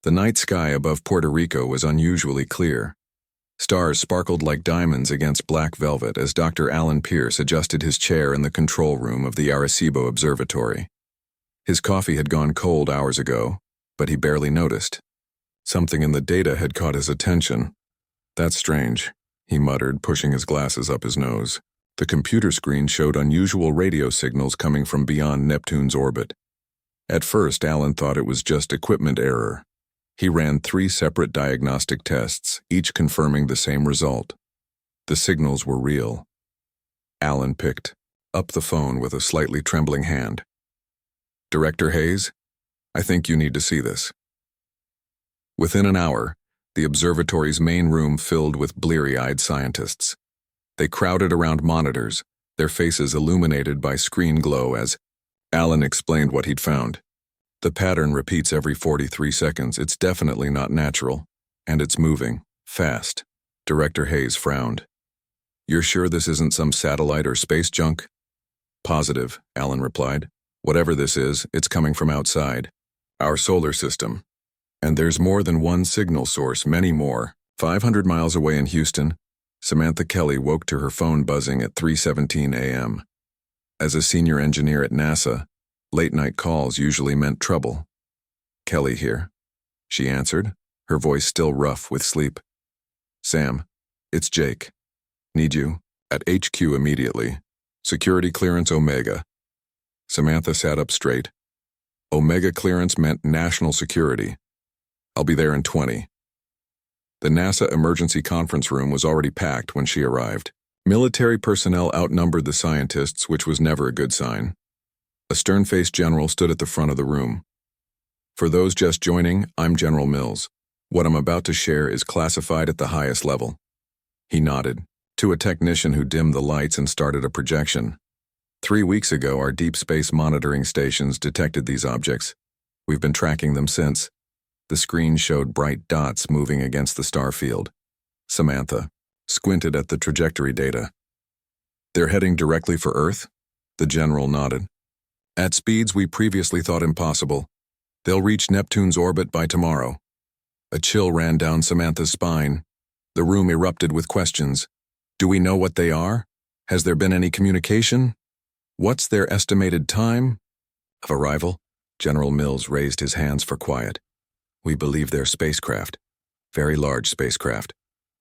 The night sky above Puerto Rico was unusually clear. Stars sparkled like diamonds against black velvet as Dr. Alan Pierce adjusted his chair in the control room of the Arecibo Observatory. His coffee had gone cold hours ago, but he barely noticed. Something in the data had caught his attention. "That's strange," he muttered, pushing his glasses up his nose. The computer screen showed unusual radio signals coming from beyond Neptune's orbit. At first, Alan thought it was just equipment error. He ran 3 separate diagnostic tests, each confirming the same result. The signals were real. Alan picked up the phone with a slightly trembling hand. "Director Hayes, I think you need to see this." Within an hour, the observatory's main room filled with bleary-eyed scientists. They crowded around monitors, their faces illuminated by screen glow as Alan explained what he'd found. "The pattern repeats every 43 seconds. It's definitely not natural. And it's moving. Fast." Director Hayes frowned. "You're sure this isn't some satellite or space junk?" "Positive," Alan replied. "Whatever this is, it's coming from outside our solar system. And there's more than one signal source, many more. 500 miles away in Houston." Samantha Kelly woke to her phone buzzing at 3:17 a.m. As a senior engineer at NASA, late-night calls usually meant trouble. "Kelly here," she answered, her voice still rough with sleep. "Sam, it's Jake. Need you at HQ immediately. Security clearance Omega." Samantha sat up straight. Omega clearance meant national security. "I'll be there in 20. The NASA emergency conference room was already packed when she arrived. Military personnel outnumbered the scientists, which was never a good sign. A stern-faced general stood at the front of the room. "For those just joining, I'm General Mills. What I'm about to share is classified at the highest level." He nodded to a technician who dimmed the lights and started a projection. 3 weeks ago, our deep space monitoring stations detected these objects. We've been tracking them since. The screen showed bright dots moving against the star field. Samantha squinted at the trajectory data. "They're heading directly for Earth?" The general nodded. "At speeds we previously thought impossible. They'll reach Neptune's orbit by tomorrow." A chill ran down Samantha's spine. The room erupted with questions. "Do we know what they are? Has there been any communication? What's their estimated time of arrival?" General Mills raised his hands for quiet. "We believe they're spacecraft. Very large spacecraft.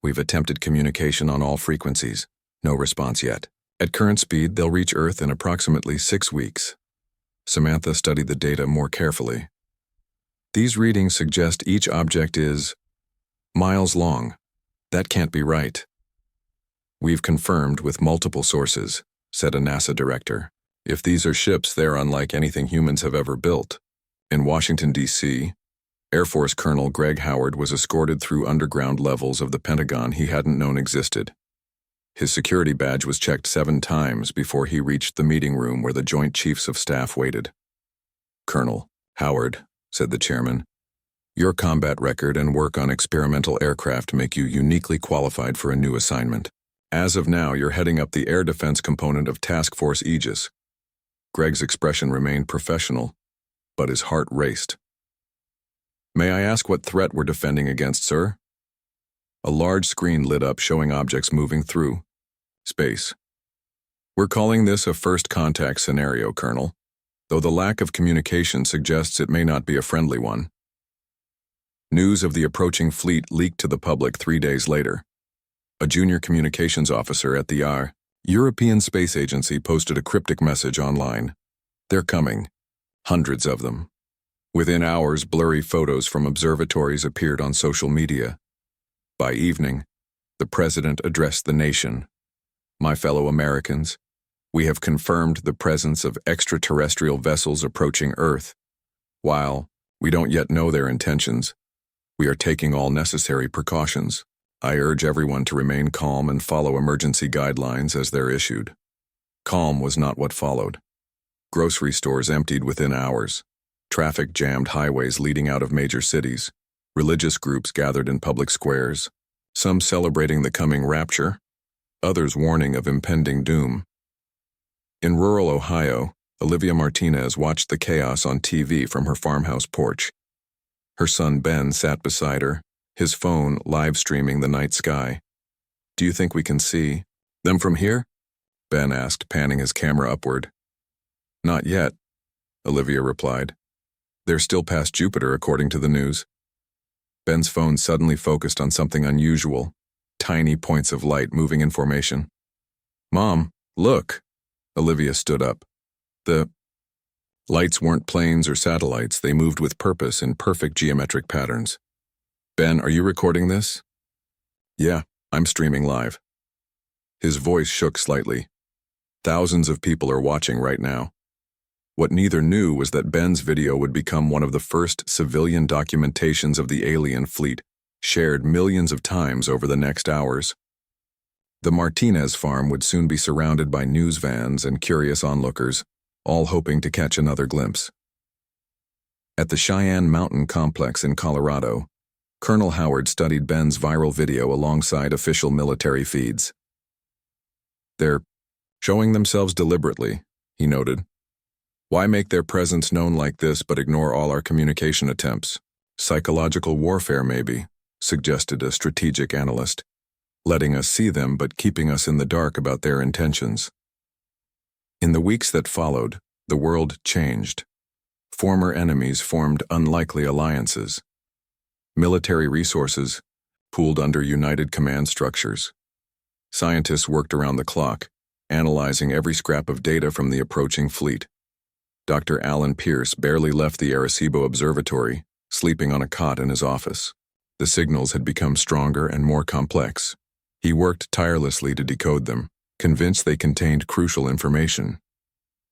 We've attempted communication on all frequencies. No response yet. At current speed, they'll reach Earth in approximately 6 weeks." Samantha studied the data more carefully. "These readings suggest each object is miles long. That can't be right." "We've confirmed with multiple sources," said a NASA director. "If these are ships, they're unlike anything humans have ever built." In Washington, D.C., Air Force Colonel Greg Howard was escorted through underground levels of the Pentagon he hadn't known existed. His security badge was checked 7 times before he reached the meeting room where the Joint Chiefs of Staff waited. "Colonel Howard," said the chairman, "your combat record and work on experimental aircraft make you uniquely qualified for a new assignment. As of now, you're heading up the air defense component of Task Force Aegis." Greg's expression remained professional, but his heart raced. "May I ask what threat we're defending against, sir?" A large screen lit up showing objects moving through space. "We're calling this a first contact scenario, Colonel, though the lack of communication suggests it may not be a friendly one." News of the approaching fleet leaked to the public 3 days later. A junior communications officer at the European Space Agency posted a cryptic message online. "They're coming. Hundreds of them." Within hours, blurry photos from observatories appeared on social media. By evening, the president addressed the nation. "My fellow Americans, we have confirmed the presence of extraterrestrial vessels approaching Earth. While we don't yet know their intentions, we are taking all necessary precautions. I urge everyone to remain calm and follow emergency guidelines as they're issued." Calm was not what followed. Grocery stores emptied within hours. Traffic jammed highways leading out of major cities. Religious groups gathered in public squares, some celebrating the coming rapture, others warning of impending doom. In rural Ohio, Olivia Martinez watched the chaos on TV from her farmhouse porch. Her son Ben sat beside her, his phone live streaming the night sky. "Do you think we can see them from here?" Ben asked, panning his camera upward. "Not yet," Olivia replied. "They're still past Jupiter, according to the news." Ben's phone suddenly focused on something unusual, tiny points of light moving in formation. "Mom, look!" Olivia stood up. The lights weren't planes or satellites, they moved with purpose in perfect geometric patterns. "Ben, are you recording this?" "Yeah, I'm streaming live." His voice shook slightly. "Thousands of people are watching right now." What neither knew was that Ben's video would become one of the first civilian documentations of the alien fleet, shared millions of times over the next hours. The Martinez farm would soon be surrounded by news vans and curious onlookers, all hoping to catch another glimpse. At the Cheyenne Mountain Complex in Colorado, Colonel Howard studied Ben's viral video alongside official military feeds. "They're showing themselves deliberately," he noted. "Why make their presence known like this but ignore all our communication attempts? Psychological warfare, maybe," suggested a strategic analyst. "Letting us see them but keeping us in the dark about their intentions." In the weeks that followed, the world changed. Former enemies formed unlikely alliances. Military resources pooled under united command structures. Scientists worked around the clock, analyzing every scrap of data from the approaching fleet. Dr. Alan Pierce barely left the Arecibo Observatory, sleeping on a cot in his office. The signals had become stronger and more complex. He worked tirelessly to decode them, convinced they contained crucial information.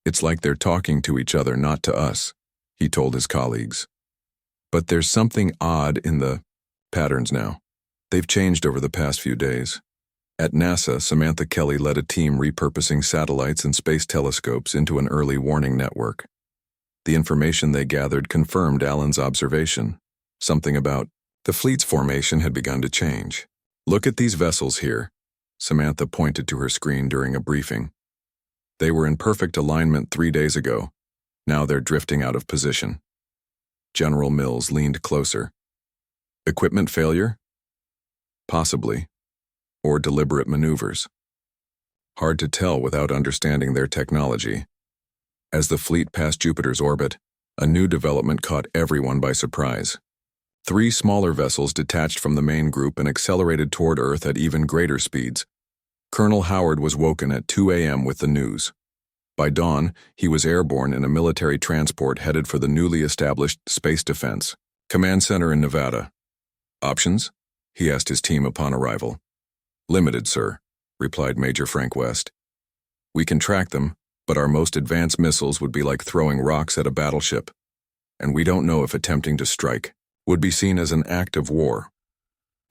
"It's like they're talking to each other, not to us," he told his colleagues. "But there's something odd in the patterns now. They've changed over the past few days." At NASA, Samantha Kelly led a team repurposing satellites and space telescopes into an early warning network. The information they gathered confirmed Alan's observation. Something about the fleet's formation had begun to change. "Look at these vessels here," Samantha pointed to her screen during a briefing. "They were in perfect alignment 3 days ago. Now they're drifting out of position." General Mills leaned closer. "Equipment failure?" "Possibly. Or deliberate maneuvers. Hard to tell without understanding their technology." As the fleet passed Jupiter's orbit, a new development caught everyone by surprise. 3 smaller vessels detached from the main group and accelerated toward Earth at even greater speeds. Colonel Howard was woken at 2 a.m. with the news. By dawn, he was airborne in a military transport headed for the newly established Space Defense Command Center in Nevada. "Options?" he asked his team upon arrival. "Limited, sir," replied Major Frank West. "We can track them, but our most advanced missiles would be like throwing rocks at a battleship, and we don't know if attempting to strike would be seen as an act of war."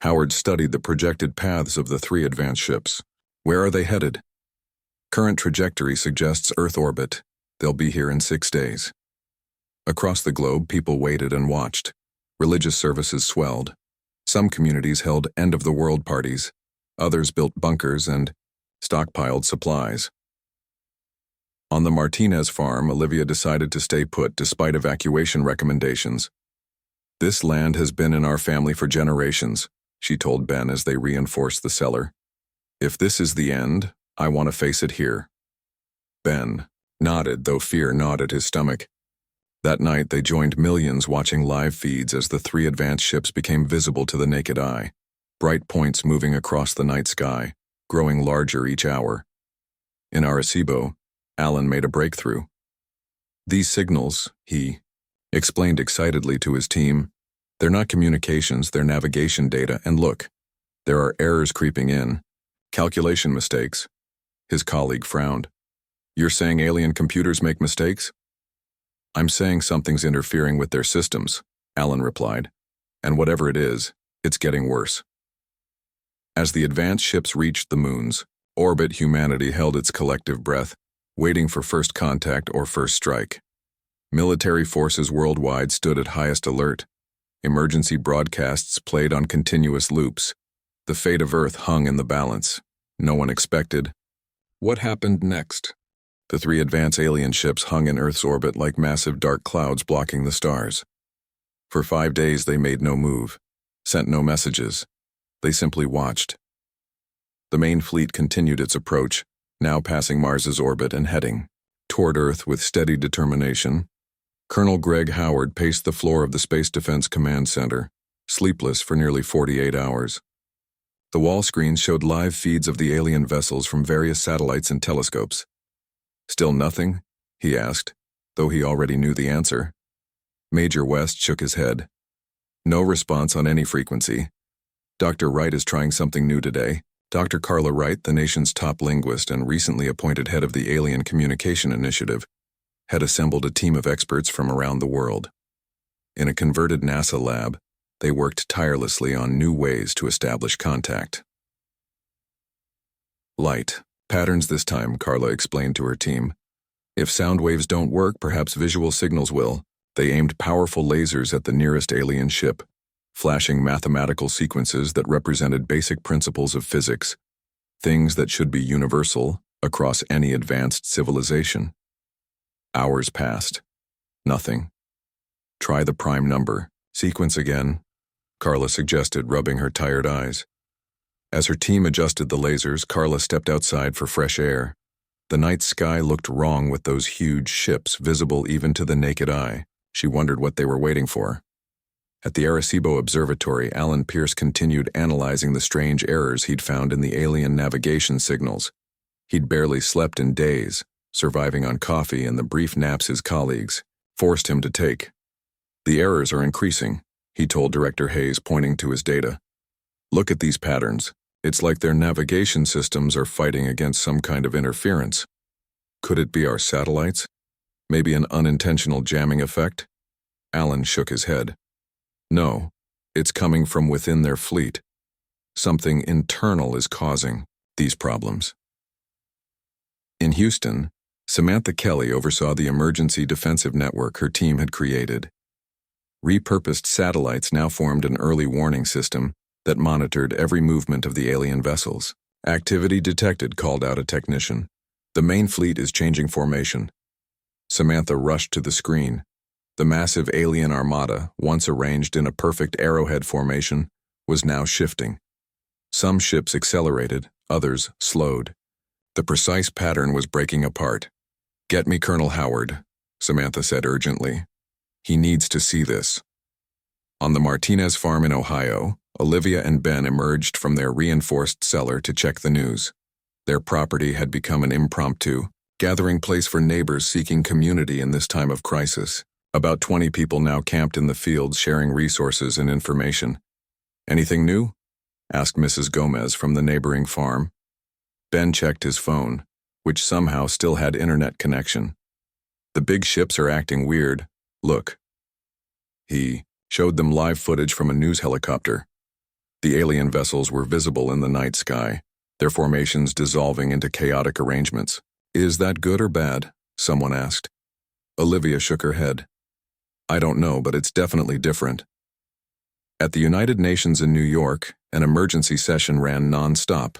Howard studied the projected paths of the 3 advanced ships. "Where are they headed?" "Current trajectory suggests Earth orbit. They'll be here in 6 days." Across the globe, people waited and watched. Religious services swelled. Some communities held end-of-the-world parties. Others built bunkers and stockpiled supplies. On the Martinez farm, Olivia decided to stay put despite evacuation recommendations. "This land has been in our family for generations," she told Ben as they reinforced the cellar. "If this is the end, I want to face it here." Ben nodded, though fear gnawed at his stomach. That night, they joined millions watching live feeds as the 3 advanced ships became visible to the naked eye. Bright points moving across the night sky, growing larger each hour. In Arecibo, Alan made a breakthrough. "These signals," he explained excitedly to his team, "they're not communications, they're navigation data, and look, there are errors creeping in. Calculation mistakes." His colleague frowned. "You're saying alien computers make mistakes?" "I'm saying something's interfering with their systems," Alan replied. "And whatever it is, it's getting worse." As the advanced ships reached the moon's orbit, humanity held its collective breath, waiting for first contact or first strike. Military forces worldwide stood at highest alert. Emergency broadcasts played on continuous loops. The fate of Earth hung in the balance. No one expected. What happened next? The 3 advanced alien ships hung in Earth's orbit like massive dark clouds blocking the stars. For 5 days they made no move, sent no messages. They simply watched. The main fleet continued its approach, now passing Mars's orbit and heading toward Earth with steady determination. Colonel Greg Howard paced the floor of the Space Defense Command Center, sleepless for nearly 48 hours. The wall screens showed live feeds of the alien vessels from various satellites and telescopes. "Still nothing?" he asked, though he already knew the answer. Major West shook his head. "No response on any frequency. Dr. Wright is trying something new today." Dr. Carla Wright, the nation's top linguist and recently appointed head of the Alien Communication Initiative, had assembled a team of experts from around the world. In a converted NASA lab, they worked tirelessly on new ways to establish contact. "Light patterns this time," Carla explained to her team. "If sound waves don't work, perhaps visual signals will." They aimed powerful lasers at the nearest alien ship, flashing mathematical sequences that represented basic principles of physics, things that should be universal across any advanced civilization. Hours passed. Nothing. "Try the prime number sequence again," Carla suggested, rubbing her tired eyes. As her team adjusted the lasers, Carla stepped outside for fresh air. The night sky looked wrong with those huge ships, visible even to the naked eye. She wondered what they were waiting for. At the Arecibo Observatory, Alan Pierce continued analyzing the strange errors he'd found in the alien navigation signals. He'd barely slept in days, surviving on coffee and the brief naps his colleagues forced him to take. "The errors are increasing," he told Director Hayes, pointing to his data. "Look at these patterns. It's like their navigation systems are fighting against some kind of interference. Could it be our satellites? Maybe an unintentional jamming effect?" Alan shook his head. "No, it's coming from within their fleet. Something internal is causing these problems." In Houston, Samantha Kelly oversaw the emergency defensive network her team had created. Repurposed satellites now formed an early warning system that monitored every movement of the alien vessels. "Activity detected," called out a technician. "The main fleet is changing formation." Samantha rushed to the screen. The massive alien armada, once arranged in a perfect arrowhead formation, was now shifting. Some ships accelerated, others slowed. The precise pattern was breaking apart. "Get me Colonel Howard," Samantha said urgently. "He needs to see this." On the Martinez farm in Ohio, Olivia and Ben emerged from their reinforced cellar to check the news. Their property had become an impromptu gathering place for neighbors seeking community in this time of crisis. About 20 people now camped in the fields, sharing resources and information. "Anything new?" asked Mrs. Gomez from the neighboring farm. Ben checked his phone, which somehow still had internet connection. "The big ships are acting weird. Look." He showed them live footage from a news helicopter. The alien vessels were visible in the night sky, their formations dissolving into chaotic arrangements. "Is that good or bad?" someone asked. Olivia shook her head. "I don't know, but it's definitely different." At the United Nations in New York, an emergency session ran non-stop.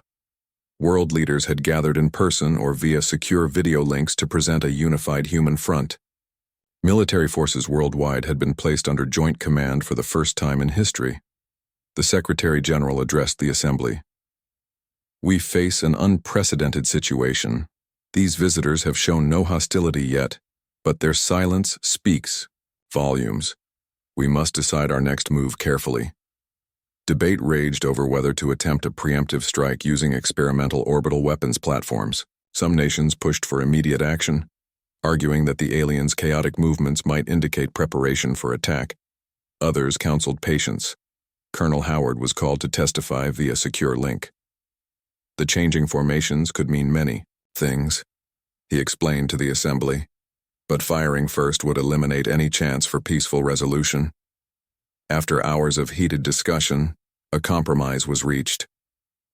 World leaders had gathered in person or via secure video links to present a unified human front. Military forces worldwide had been placed under joint command for the first time in history. The Secretary General addressed the Assembly. "We face an unprecedented situation. These visitors have shown no hostility yet, but their silence speaks volumes. We must decide our next move carefully." Debate raged over whether to attempt a preemptive strike using experimental orbital weapons platforms. Some nations pushed for immediate action, arguing that the aliens' chaotic movements might indicate preparation for attack. Others counseled patience. Colonel Howard was called to testify via secure link. The changing formations could mean many things, he explained to the Assembly, but firing first would eliminate any chance for peaceful resolution. After hours of heated discussion, a compromise was reached.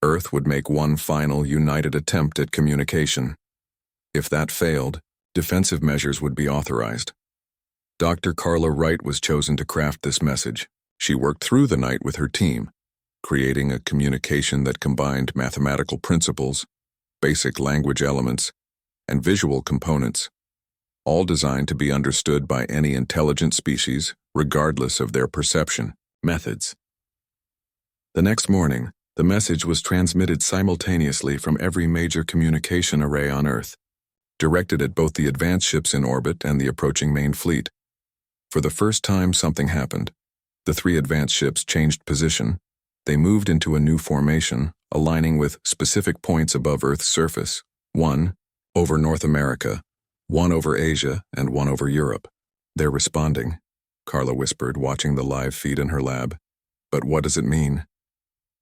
Earth would make one final united attempt at communication. If that failed, defensive measures would be authorized. Dr. Carla Wright was chosen to craft this message. She worked through the night with her team, creating a communication that combined mathematical principles, basic language elements, and visual components. all designed to be understood by any intelligent species, regardless of their perception methods. The next morning, the message was transmitted simultaneously from every major communication array on Earth, directed at both the advanced ships in orbit and the approaching main fleet. For the first time, something happened. The three advanced ships changed position. They moved into a new formation, aligning with specific points above Earth's surface, one over North America, one over Asia, and one over Europe. "They're responding," Carla whispered, watching the live feed in her lab. "But what does it mean?"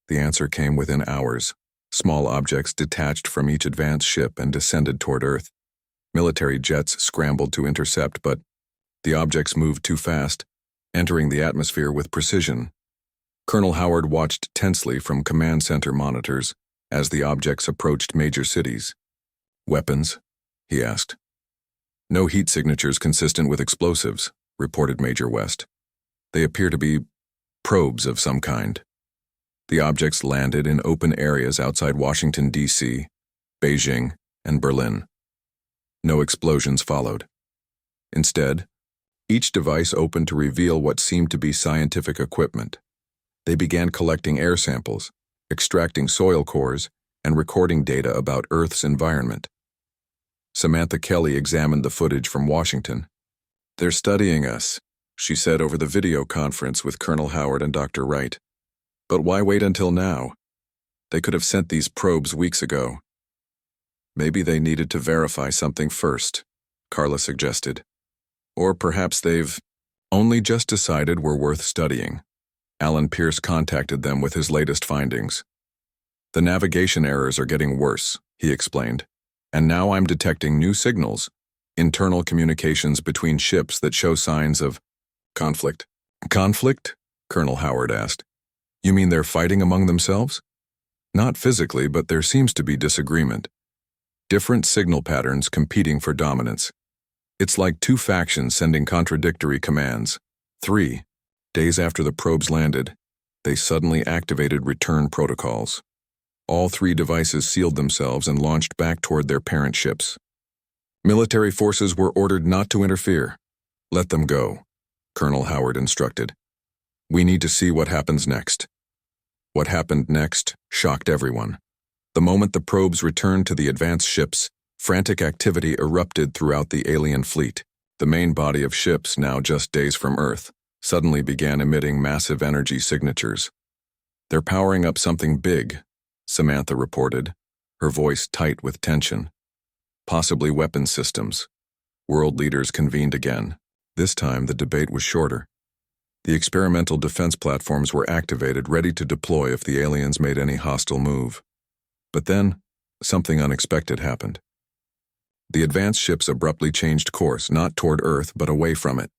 The answer came within hours. Small objects detached from each advanced ship and descended toward Earth. Military jets scrambled to intercept, but the objects moved too fast, entering the atmosphere with precision. Colonel Howard watched tensely from command center monitors as the objects approached major cities. "Weapons?" he asked. "No heat signatures consistent with explosives," reported Major West. "They appear to be probes of some kind." The objects landed in open areas outside Washington, D.C., Beijing, and Berlin. No explosions followed. Instead, each device opened to reveal what seemed to be scientific equipment. They began collecting air samples, extracting soil cores, and recording data about Earth's environment. Samantha Kelly examined the footage from Washington. "They're studying us," she said over the video conference with Colonel Howard and Dr. Wright. "But why wait until now? They could have sent these probes weeks ago." "Maybe they needed to verify something first," Carla suggested. "Or perhaps they've only just decided we're worth studying." Alan Pierce contacted them with his latest findings. "The navigation errors are getting worse," he explained. "And now I'm detecting new signals, internal communications between ships that show signs of conflict." "Conflict?" Colonel Howard asked. "You mean they're fighting among themselves?" "Not physically, but there seems to be disagreement. Different signal patterns competing for dominance. It's like two factions sending contradictory commands." 3 days after the probes landed, they suddenly activated return protocols. All three devices sealed themselves and launched back toward their parent ships. Military forces were ordered not to interfere. "Let them go," Colonel Howard instructed. "We need to see what happens next." What happened next shocked everyone. The moment the probes returned to the advanced ships, frantic activity erupted throughout the alien fleet. The main body of ships, now just days from Earth, suddenly began emitting massive energy signatures. "They're powering up something big," Samantha reported, her voice tight with tension. "Possibly weapon systems." World leaders convened again. This time the debate was shorter. The experimental defense platforms were activated, ready to deploy if the aliens made any hostile move. But then, something unexpected happened. The advanced ships abruptly changed course, not toward Earth, but away from it.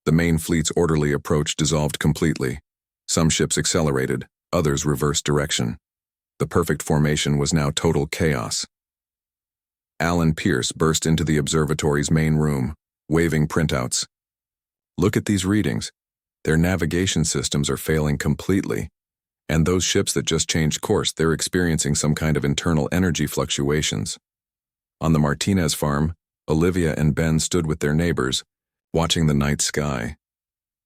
The main fleet's orderly approach dissolved completely. Some ships accelerated, others reversed direction. The perfect formation was now total chaos. Alan Pierce burst into the observatory's main room, waving printouts. "Look at these readings. Their navigation systems are failing completely. And those ships that just changed course, they're experiencing some kind of internal energy fluctuations." On the Martinez farm, Olivia and Ben stood with their neighbors, watching the night sky.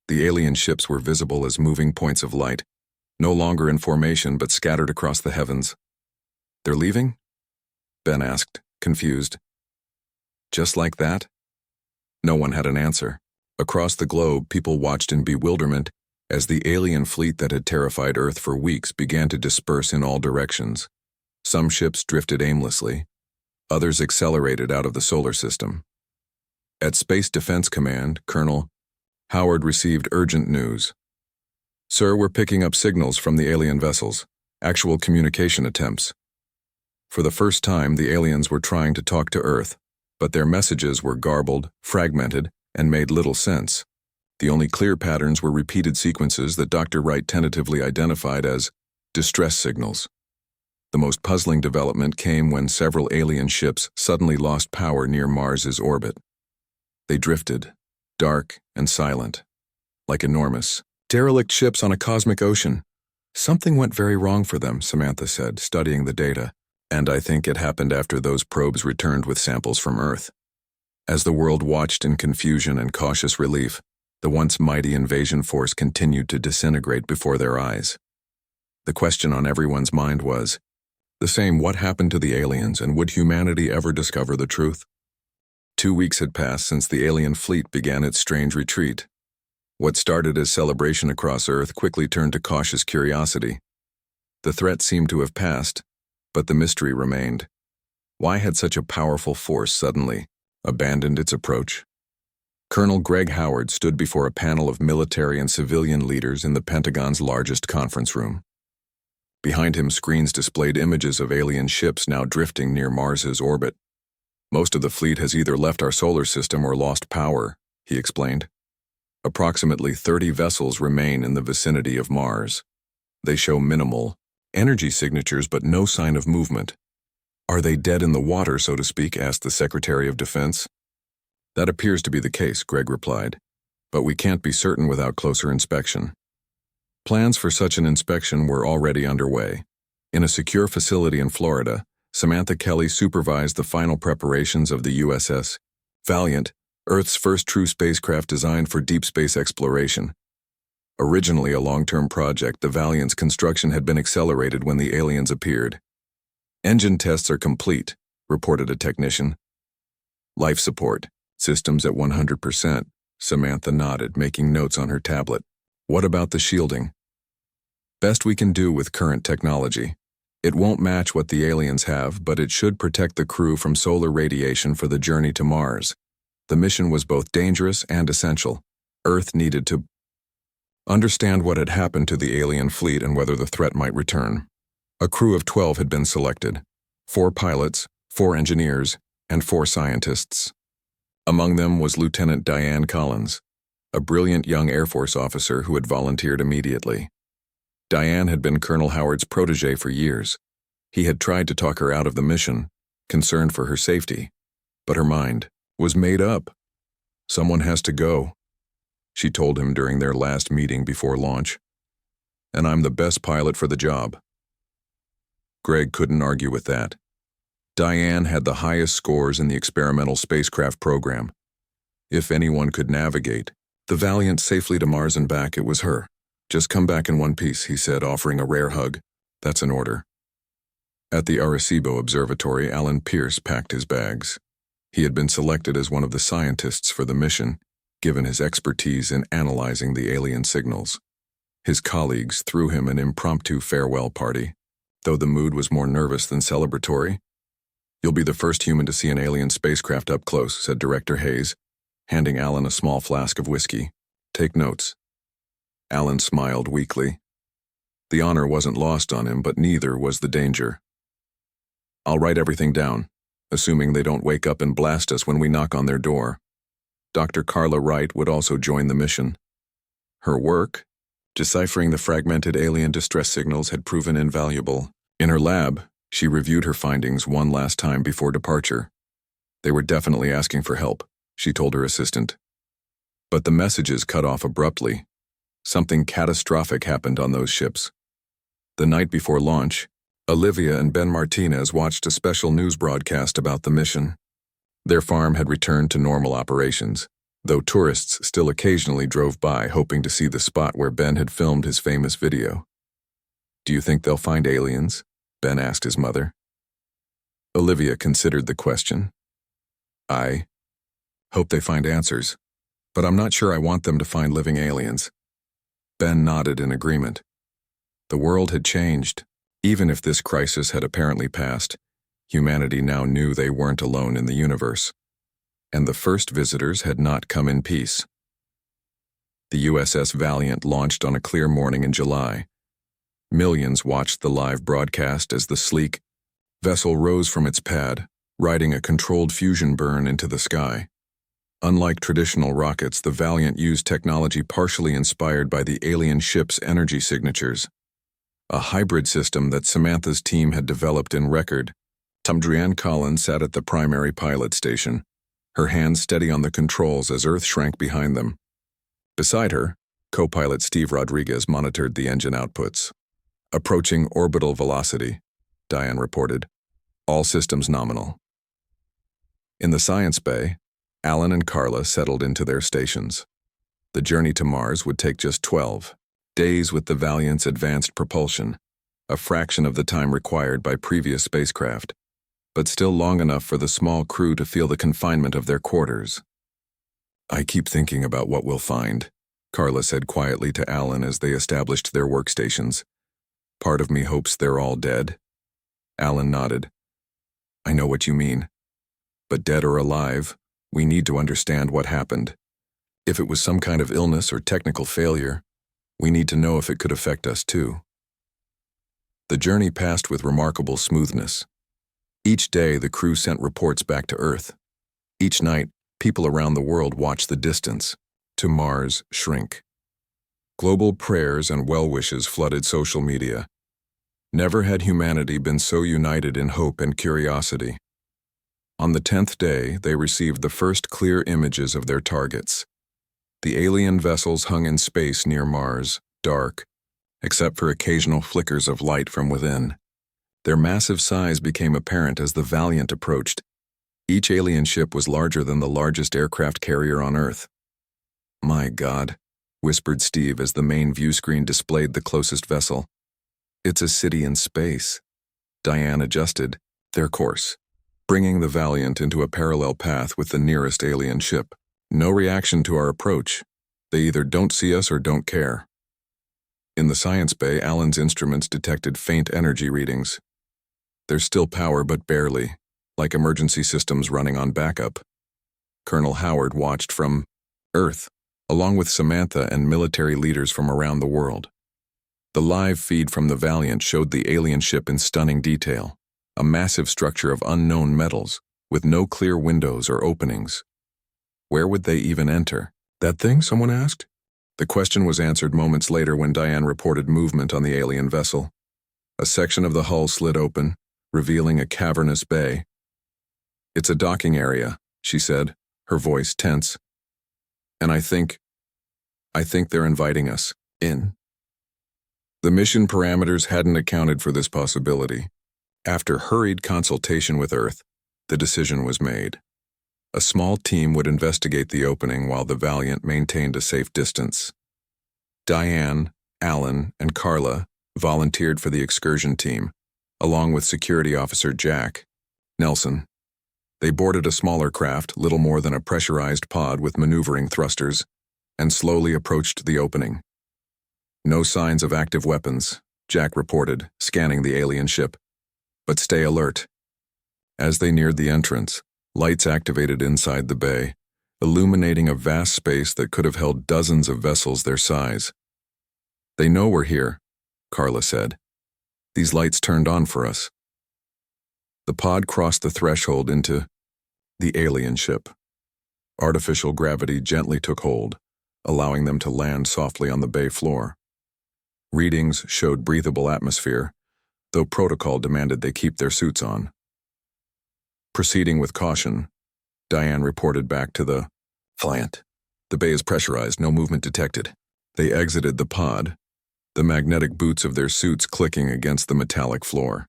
The alien ships were visible as moving points of light, no longer in formation but scattered across the heavens. "They're leaving?" Ben asked, confused. "Just like that?" No one had an answer. Across the globe, people watched in bewilderment as the alien fleet that had terrified Earth for weeks began to disperse in all directions. Some ships drifted aimlessly. Others accelerated out of the solar system. At Space Defense Command, Colonel Howard received urgent news. "Sir, we're picking up signals from the alien vessels. Actual communication attempts." For the first time, the aliens were trying to talk to Earth, but their messages were garbled, fragmented, and made little sense. The only clear patterns were repeated sequences that Dr. Wright tentatively identified as distress signals. The most puzzling development came when several alien ships suddenly lost power near Mars's orbit. They drifted, dark and silent, like enormous, derelict ships on a cosmic ocean. "Something went very wrong for them," Samantha said, studying the data. "And I think it happened after those probes returned with samples from Earth." As the world watched in confusion and cautious relief, the once mighty invasion force continued to disintegrate before their eyes. The question on everyone's mind was the same: what happened to the aliens, and would humanity ever discover the truth? 2 weeks had passed since the alien fleet began its strange retreat. What started as celebration across Earth quickly turned to cautious curiosity. The threat seemed to have passed, but the mystery remained. Why had such a powerful force suddenly abandoned its approach? Colonel Greg Howard stood before a panel of military and civilian leaders in the Pentagon's largest conference room. Behind him, screens displayed images of alien ships now drifting near Mars's orbit. Most of the fleet has either left our solar system or lost power, he explained. Approximately 30 vessels remain in the vicinity of Mars. They show minimal energy signatures but no sign of movement. Are they dead in the water, so to speak? Asked the Secretary of Defense. That appears to be the case, Greg replied, but we can't be certain without closer inspection. Plans for such an inspection were already underway. In a secure facility in Florida, Samantha Kelly supervised the final preparations of the USS Valiant, Earth's first true spacecraft designed for deep space exploration. Originally a long-term project, the Valiant's construction had been accelerated when the aliens appeared. Engine tests are complete, reported a technician. Life support systems at 100%, Samantha nodded, making notes on her tablet. What about the shielding? Best we can do with current technology. It won't match what the aliens have, but it should protect the crew from solar radiation for the journey to Mars. The mission was both dangerous and essential. Earth needed to understand what had happened to the alien fleet and whether the threat might return. A crew of 12 had been selected: 4 pilots, 4 engineers, and 4 scientists. Among them was Lieutenant Diane Collins, a brilliant young Air Force officer who had volunteered immediately. Diane had been Colonel Howard's protege for years. He had tried to talk her out of the mission, concerned for her safety, but her mind was made up. Someone has to go, she told him during their last meeting before launch. And I'm the best pilot for the job. Greg couldn't argue with that. Diane had the highest scores in the experimental spacecraft program. If anyone could navigate the Valiant safely to Mars and back, it was her. Just come back in one piece, he said, offering a rare hug. That's an order. At the Arecibo Observatory, Alan Pierce packed his bags. He had been selected as one of the scientists for the mission, given his expertise in analyzing the alien signals. His colleagues threw him an impromptu farewell party, though the mood was more nervous than celebratory. You'll be the first human to see an alien spacecraft up close, said Director Hayes, handing Alan a small flask of whiskey. Take notes. Alan smiled weakly. The honor wasn't lost on him, but neither was the danger. I'll write everything down, assuming they don't wake up and blast us when we knock on their door. Dr. Carla Wright would also join the mission. Her work, deciphering the fragmented alien distress signals, had proven invaluable. In her lab, she reviewed her findings one last time before departure. They were definitely asking for help, she told her assistant. But the messages cut off abruptly. Something catastrophic happened on those ships. The night before launch, Olivia and Ben Martinez watched a special news broadcast about the mission. Their farm had returned to normal operations, though tourists still occasionally drove by hoping to see the spot where Ben had filmed his famous video. Do you think they'll find aliens? Ben asked his mother. Olivia considered the question. I hope they find answers, but I'm not sure I want them to find living aliens. Ben nodded in agreement. The world had changed. Even if this crisis had apparently passed, humanity now knew they weren't alone in the universe. And the first visitors had not come in peace. The USS Valiant launched on a clear morning in July. Millions watched the live broadcast as the sleek vessel rose from its pad, riding a controlled fusion burn into the sky. Unlike traditional rockets, the Valiant used technology partially inspired by the alien ship's energy signatures, a hybrid system that Samantha's team had developed in record. Diane Collins sat at the primary pilot station, her hands steady on the controls as Earth shrank behind them. Beside her, co-pilot Steve Rodriguez monitored the engine outputs. Approaching orbital velocity, Diane reported. All systems nominal. In the science bay, Alan and Carla settled into their stations. The journey to Mars would take just 12 days with the Valiant's advanced propulsion, a fraction of the time required by previous spacecraft, but still long enough for the small crew to feel the confinement of their quarters. "I keep thinking about what we'll find," Carla said quietly to Alan as they established their workstations. "Part of me hopes they're all dead." Alan nodded. "I know what you mean. But dead or alive, we need to understand what happened. If it was some kind of illness or technical failure, we need to know if it could affect us too." The journey passed with remarkable smoothness. Each day, the crew sent reports back to Earth. Each night, people around the world watched the distance to Mars shrink. Global prayers and well-wishes flooded social media. Never had humanity been so united in hope and curiosity. On the 10th day, they received the first clear images of their targets. The alien vessels hung in space near Mars, dark, except for occasional flickers of light from within. Their massive size became apparent as the Valiant approached. Each alien ship was larger than the largest aircraft carrier on Earth. "My God," whispered Steve as the main view screen displayed the closest vessel. "It's a city in space." Diane adjusted their course, bringing the Valiant into a parallel path with the nearest alien ship. No reaction to our approach. They either don't see us or don't care. In the science bay, Alan's instruments detected faint energy readings. There's still power, but barely, like emergency systems running on backup. Colonel Howard watched from Earth, along with Samantha and military leaders from around the world. The live feed from the Valiant showed the alien ship in stunning detail, a massive structure of unknown metals, with no clear windows or openings. Where would they even enter? "That thing?" someone asked. The question was answered moments later when Diane reported movement on the alien vessel. A section of the hull slid open, revealing a cavernous bay. "It's a docking area," she said, her voice tense. "And I think they're inviting us in." The mission parameters hadn't accounted for this possibility. After hurried consultation with Earth, the decision was made. A small team would investigate the opening while the Valiant maintained a safe distance. Diane, Alan, and Carla volunteered for the excursion team, along with security officer Jack Nelson. They boarded a smaller craft, little more than a pressurized pod with maneuvering thrusters, and slowly approached the opening. "No signs of active weapons," Jack reported, scanning the alien ship. "But stay alert." As they neared the entrance, lights activated inside the bay, illuminating a vast space that could have held dozens of vessels their size. "They know we're here," Carla said. "These lights turned on for us." The pod crossed the threshold into the alien ship. Artificial gravity gently took hold, allowing them to land softly on the bay floor. Readings showed breathable atmosphere, though protocol demanded they keep their suits on. Proceeding with caution, Diane reported back to the Valiant. "The bay is pressurized, no movement detected." They exited the pod, the magnetic boots of their suits clicking against the metallic floor.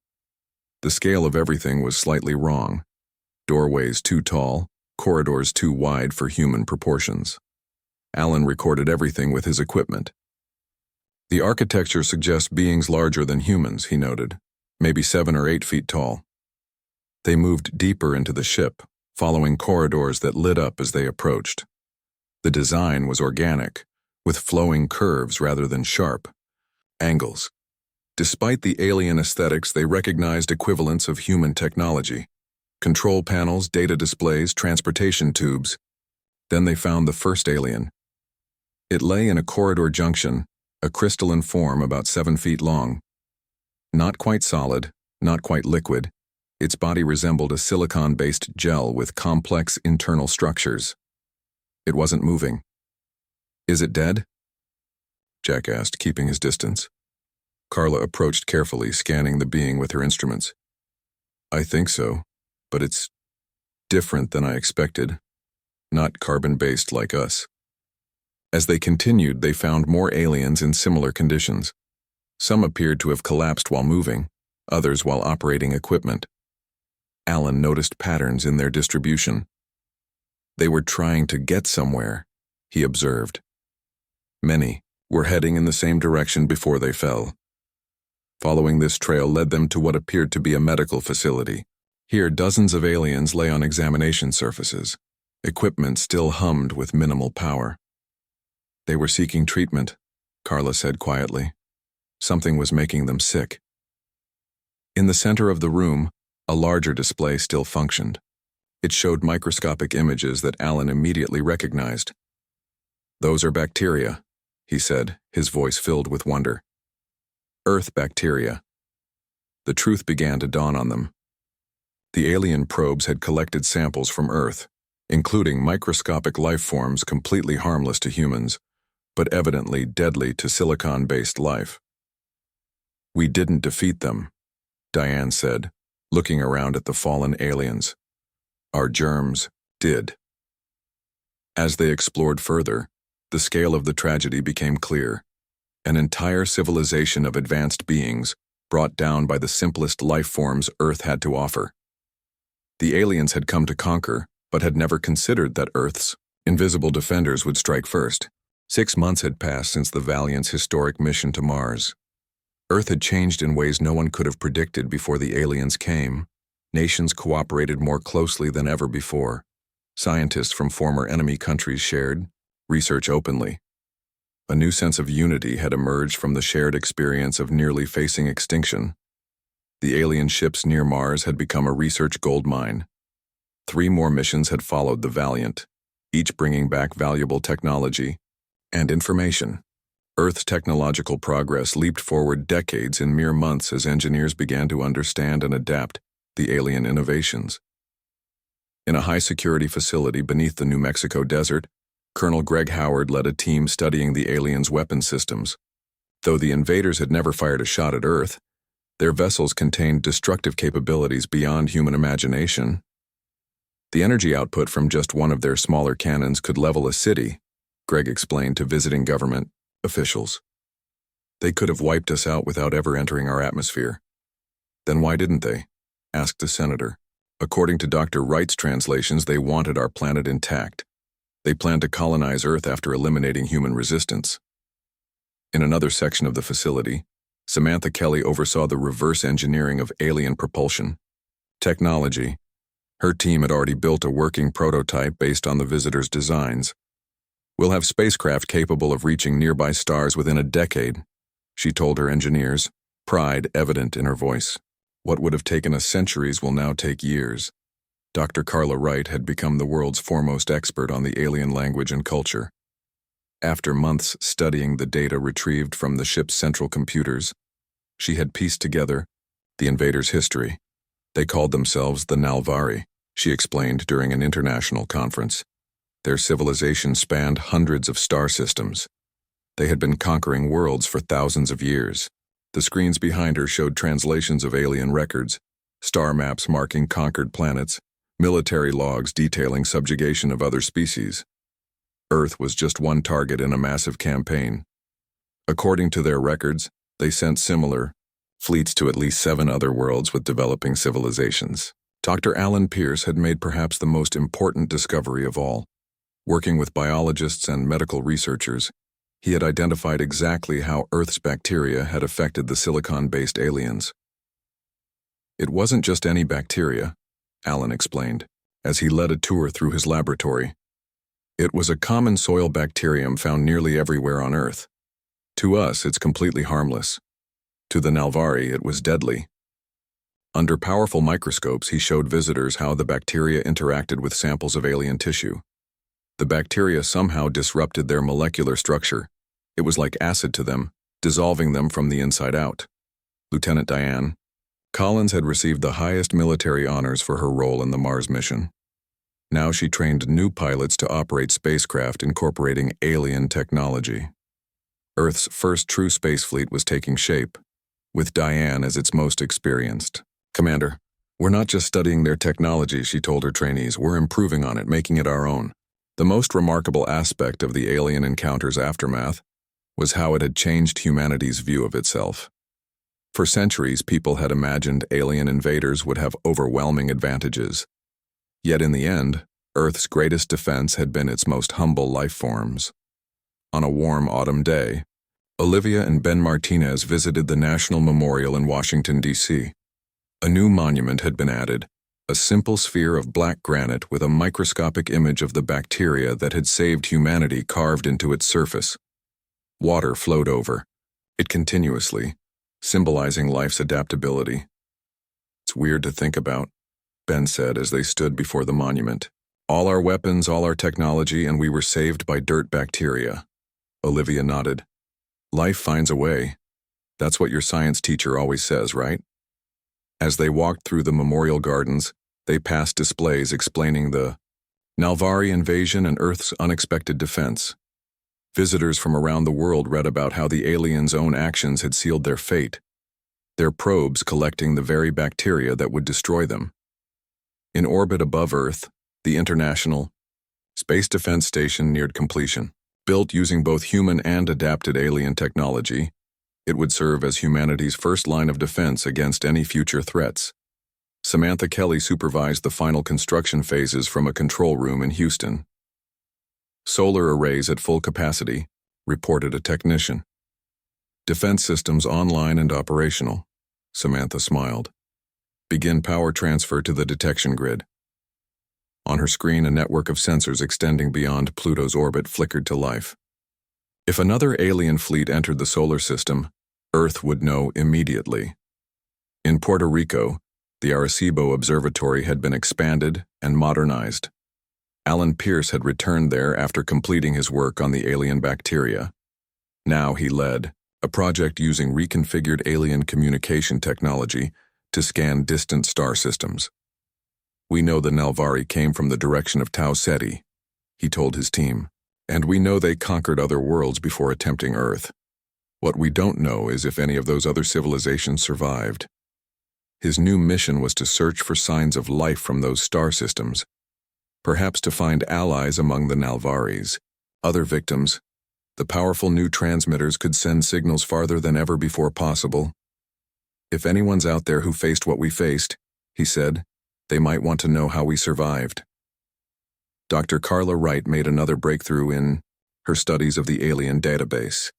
The scale of everything was slightly wrong. Doorways too tall, corridors too wide for human proportions. Alan recorded everything with his equipment. "The architecture suggests beings larger than humans," he noted, "maybe 7 or 8 feet tall." They moved deeper into the ship, following corridors that lit up as they approached. The design was organic, with flowing curves rather than sharp angles. Despite the alien aesthetics, they recognized equivalents of human technology: control panels, data displays, transportation tubes. Then they found the first alien. It lay in a corridor junction, a crystalline form about 7 feet long. Not quite solid, not quite liquid. Its body resembled a silicon-based gel with complex internal structures. It wasn't moving. "Is it dead?" Jack asked, keeping his distance. Carla approached carefully, scanning the being with her instruments. "I think so, but it's different than I expected. Not carbon-based like us." As they continued, they found more aliens in similar conditions. Some appeared to have collapsed while moving, others while operating equipment. Alan noticed patterns in their distribution. They were trying to get somewhere, he observed. Many were heading in the same direction before they fell. Following this trail led them to what appeared to be a medical facility. Here, dozens of aliens lay on examination surfaces. Equipment still hummed with minimal power. They were seeking treatment, Carla said quietly. Something was making them sick. In the center of the room, a larger display still functioned. It showed microscopic images that Alan immediately recognized. "Those are bacteria," he said, his voice filled with wonder. "Earth bacteria." The truth began to dawn on them. The alien probes had collected samples from Earth, including microscopic life forms completely harmless to humans, but evidently deadly to silicon-based life. "We didn't defeat them," Diane said, looking around at the fallen aliens. "Our germs did." As they explored further, the scale of the tragedy became clear. An entire civilization of advanced beings brought down by the simplest life forms Earth had to offer. The aliens had come to conquer, but had never considered that Earth's invisible defenders would strike first. 6 months had passed since the Valiant's historic mission to Mars. Earth had changed in ways no one could have predicted before the aliens came. Nations cooperated more closely than ever before. Scientists from former enemy countries shared research openly. A new sense of unity had emerged from the shared experience of nearly facing extinction. The alien ships near Mars had become a research goldmine. 3 more missions had followed the Valiant, each bringing back valuable technology and information. Earth's technological progress leaped forward decades in mere months as engineers began to understand and adapt the alien innovations. In a high-security facility beneath the New Mexico desert, Colonel Greg Howard led a team studying the aliens' weapon systems. Though the invaders had never fired a shot at Earth, their vessels contained destructive capabilities beyond human imagination. The energy output from just one of their smaller cannons could level a city, Greg explained to visiting government officials. "They could have wiped us out without ever entering our atmosphere." "Then why didn't they?" asked the senator. "According to Dr. Wright's translations, they wanted our planet intact. They planned to colonize Earth after eliminating human resistance." In another section of the facility, Samantha Kelly oversaw the reverse engineering of alien propulsion technology. Her team had already built a working prototype based on the visitors' designs. "We'll have spacecraft capable of reaching nearby stars within a decade," she told her engineers, pride evident in her voice. "What would have taken us centuries will now take years." Dr. Carla Wright had become the world's foremost expert on the alien language and culture. After months studying the data retrieved from the ship's central computers, she had pieced together the invaders' history. "They called themselves the Nalvari," she explained during an international conference. Their civilization spanned hundreds of star systems. They had been conquering worlds for thousands of years. The screens behind her showed translations of alien records, star maps marking conquered planets, military logs detailing subjugation of other species. Earth was just one target in a massive campaign. According to their records, they sent similar fleets to at least 7 other worlds with developing civilizations. Dr. Alan Pierce had made perhaps the most important discovery of all. Working with biologists and medical researchers, he had identified exactly how Earth's bacteria had affected the silicon-based aliens. "It wasn't just any bacteria," Alan explained, as he led a tour through his laboratory. "It was a common soil bacterium found nearly everywhere on Earth. To us, it's completely harmless. To the Nalvari, it was deadly." Under powerful microscopes, he showed visitors how the bacteria interacted with samples of alien tissue. The bacteria somehow disrupted their molecular structure. It was like acid to them, dissolving them from the inside out. Lieutenant Diane Collins had received the highest military honors for her role in the Mars mission. Now she trained new pilots to operate spacecraft incorporating alien technology. Earth's first true space fleet was taking shape, with Diane as its most experienced. "Commander, we're not just studying their technology," she told her trainees. "We're improving on it, making it our own." The most remarkable aspect of the alien encounter's aftermath was how it had changed humanity's view of itself. For centuries, people had imagined alien invaders would have overwhelming advantages. Yet in the end, Earth's greatest defense had been its most humble life forms. On a warm autumn day, Olivia and Ben Martinez visited the National Memorial in Washington, D.C. A new monument had been added, a simple sphere of black granite with a microscopic image of the bacteria that had saved humanity carved into its surface. Water flowed over it continuously, symbolizing life's adaptability. "It's weird to think about," Ben said as they stood before the monument. "All our weapons, all our technology, and we were saved by dirt bacteria." Olivia nodded. "Life finds a way. That's what your science teacher always says, right?" As they walked through the memorial gardens, they passed displays explaining the Nalvari invasion and Earth's unexpected defense. Visitors from around the world read about how the aliens' own actions had sealed their fate, their probes collecting the very bacteria that would destroy them. In orbit above Earth, the International Space Defense Station neared completion. Built using both human and adapted alien technology, it would serve as humanity's first line of defense against any future threats. Samantha Kelly supervised the final construction phases from a control room in Houston. "Solar arrays at full capacity," reported a technician. "Defense systems online and operational," Samantha smiled. "Begin power transfer to the detection grid." On her screen, a network of sensors extending beyond Pluto's orbit flickered to life. If another alien fleet entered the solar system, Earth would know immediately. In Puerto Rico, the Arecibo Observatory had been expanded and modernized. Alan Pierce had returned there after completing his work on the alien bacteria. Now he led a project using reconfigured alien communication technology to scan distant star systems. "We know the Nalvari came from the direction of Tau Ceti," he told his team, "and we know they conquered other worlds before attempting Earth. What we don't know is if any of those other civilizations survived." His new mission was to search for signs of life from those star systems, perhaps to find allies among the Nalvaris, other victims. The powerful new transmitters could send signals farther than ever before possible. "If anyone's out there who faced what we faced," he said, "they might want to know how we survived." Dr. Carla Wright made another breakthrough in her studies of the alien database.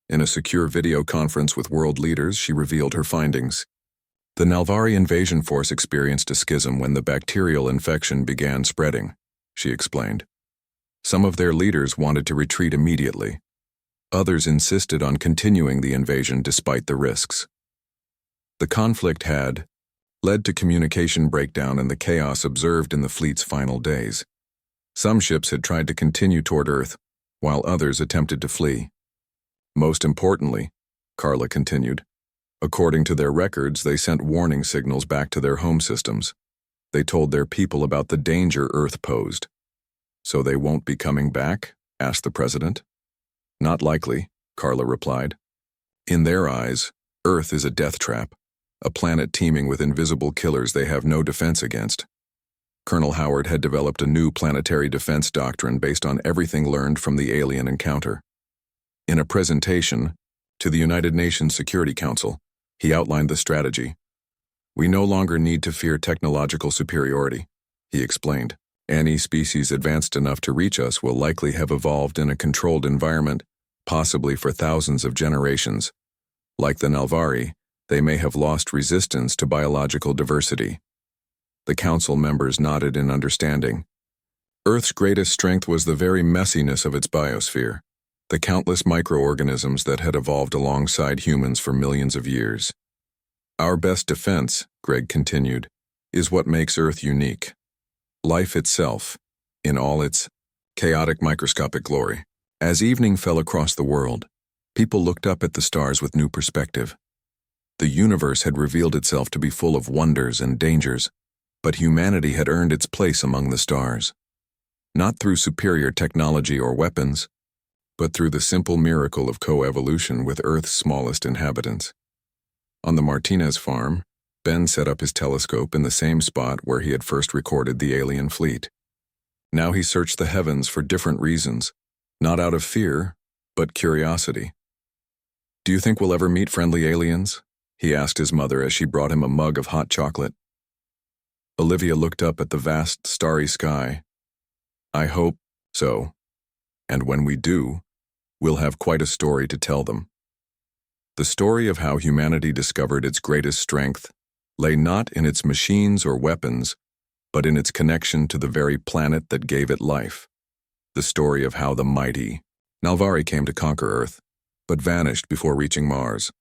In a secure video conference with world leaders, she revealed her findings. The Nalvari invasion force experienced a schism when the bacterial infection began spreading, she explained. Some of their leaders wanted to retreat immediately. Others insisted on continuing the invasion despite the risks. The conflict had led to communication breakdown and the chaos observed in the fleet's final days. Some ships had tried to continue toward Earth, while others attempted to flee. Most importantly, Carla continued, according to their records, they sent warning signals back to their home systems. They told their people about the danger Earth posed. "So they won't be coming back?" asked the president. "Not likely," Carla replied. "In their eyes, Earth is a death trap, a planet teeming with invisible killers they have no defense against." Colonel Howard had developed a new planetary defense doctrine based on everything learned from the alien encounter. In a presentation to the United Nations Security Council, he outlined the strategy. "We no longer need to fear technological superiority," he explained. "Any species advanced enough to reach us will likely have evolved in a controlled environment, possibly for thousands of generations. Like the Nalvari, they may have lost resistance to biological diversity." The council members nodded in understanding. Earth's greatest strength was the very messiness of its biosphere, the countless microorganisms that had evolved alongside humans for millions of years. "Our best defense," Greg continued, "is what makes Earth unique. Life itself, in all its chaotic microscopic glory." As evening fell across the world, people looked up at the stars with new perspective. The universe had revealed itself to be full of wonders and dangers, but humanity had earned its place among the stars. Not through superior technology or weapons, but through the simple miracle of coevolution with Earth's smallest inhabitants. On the Martinez farm, Ben set up his telescope in the same spot where he had first recorded the alien fleet. Now he searched the heavens for different reasons, not out of fear, but curiosity. "Do you think we'll ever meet friendly aliens?" he asked his mother as she brought him a mug of hot chocolate. Olivia looked up at the vast, starry sky, I hope so. And when we do, we'll have quite a story to tell them. The story of how humanity discovered its greatest strength lay not in its machines or weapons, but in its connection to the very planet that gave it life. The story of how the mighty Nalvari came to conquer Earth, but vanished before reaching Mars.